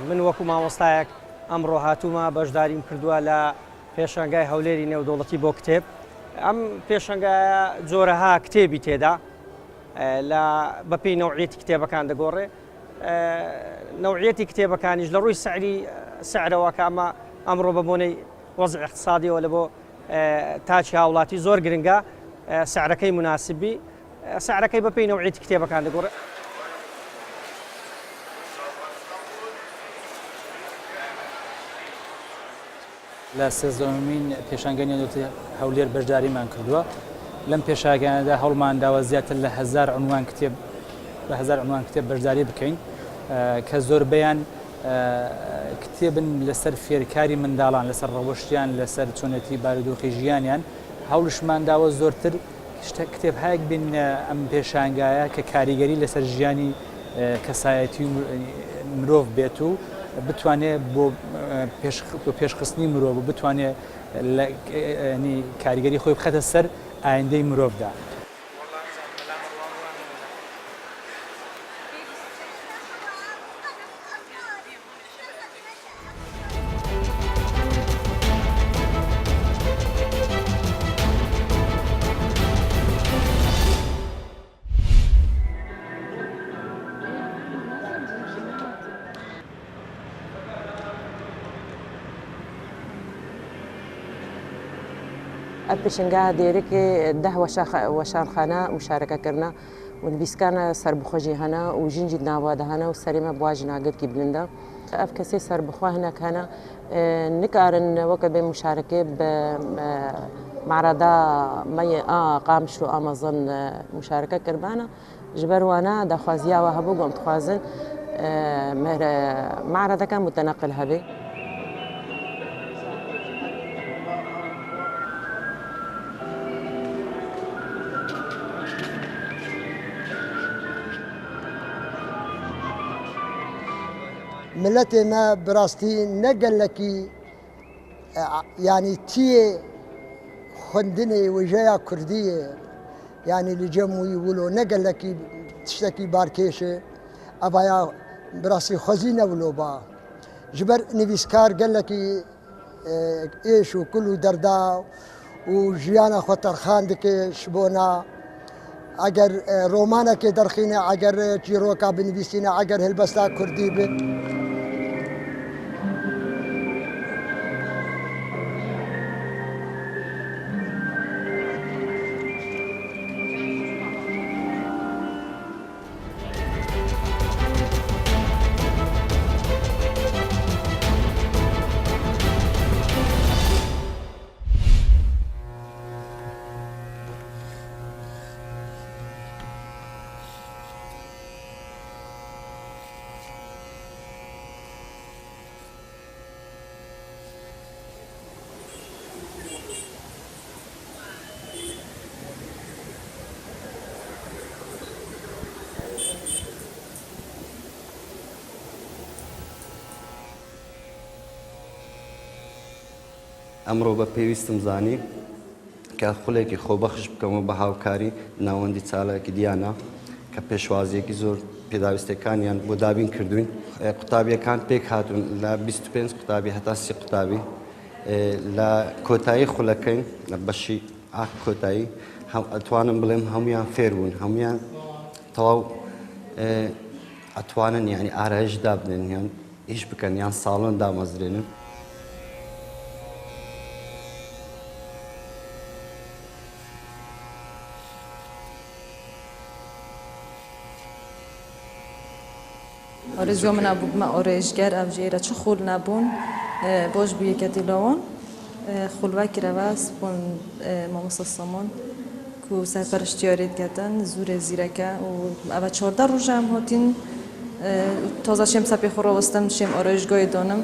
من وەکو مامۆستایەک ئەمڕۆ هاتوومە بەشداریم کردووە لە پێشەنگای هەولێری نێودەوڵەتی بۆ کتێب. ئەم پێشەنگایە جۆرەها کتێبی تێدا لە بەپێی نەوعیەتی کتێبەکان دەگۆڕێ. نەوعیەتی کتێبەکانیش لە ڕووی سعرەوە کە ئەمە ئەمڕۆ بە بۆنەی وەزع اقتصادیەوە لە بۆ تاچی هاوڵاتی زۆر گرنگە سعرەکەی مناسبی سعرەکەی بەپێی نەوعیەتی کتێبەکان دەگۆڕێ. لە سێزدەمین پێشانگای نێودەوڵەتی هەولێر بەشداریمان کردووە. لەم پێشانگایانەدا هەوڵمانداوە زیاتر لە 1000 عنوان کتێب بەشداری بکەین کە زۆربەیان کتێبن لەسەر فێرکاری منداڵان، لەسەر ڕەوەشتیان، لەسەر چۆنەتی بارودۆخی ژیانیان. هەوڵشمانداوە زۆرتر کتێبهایەک بین ئەم پێشانگایە کە کاریگەری لەسەر ژیانی کەسایەتی مرۆڤ بێت و بتوانێت بۆ پێشخستنی مرۆڤ بتوانێت کاریگەری خۆی بخەتە سەر ئایندەی مرۆڤدا. پێشنگا دێرێکی 10 وەشارخانە مشارەکەکردە و نویسکانە سەربخۆژی هەنا و ژینجی ناوادە هەنا و سەرێمە بواژی ناگرکی بلندە ئەف کەسێ سەربخوا هەنەکانە نکارن وەکە بێ مشارەکە بە معرەدا قامش و ئامەزن مشارەکە کردبانە ji ber wana daxwaziya hebû gom dixwazin معرەدەکان متەنەقل هەبێ. ملتê me bi rastî ne gelekî yanî tiyê xwendinê wêjeya Kurdiyê yanî li cem wî wilo ne gelekî tiştekî barkêş e evaya bi rastî xwezî ne wilo ba. Ji ber nivîskar gelekî êş û kul û derda û jiyana xwe terxan dike ji bona eger romanekê derxîne eger çîroka binivîsîne eger hilbesta Kurdî be. ئەمڕۆ بە پێویستم زانی کە خولێکی خۆبەخش بکەمەوە بە هاوکاری ناوەندی چالاکی دیانە کە پێشوازیەکی زۆر پێداویستەکانیان بۆ دابین کردوین. قوتابیەکان پێک هاتوون لە 25 قوتابی هەتا 30 قوتابی لە کۆتایی خولەکەین لە بەشی کۆتایی ئەتوانم بڵێم هەمویان فێر بوون، هەمویان تەواو ئەتوانن یعنی ئارایشدا بدەن یان ئیش بکەن یان ساڵۆن دامەزرێنن. آرزو من ابو ما آرایشگر افجیره چه خول نبون باش بیه کتی لون خولوکی رواس بون ماموس سامان کو سرپرشتیاریت کردن زور زیرکه و اول 14 روز هم هاتین تازه شم سپی خورا وستم شم آرایشگاه دانم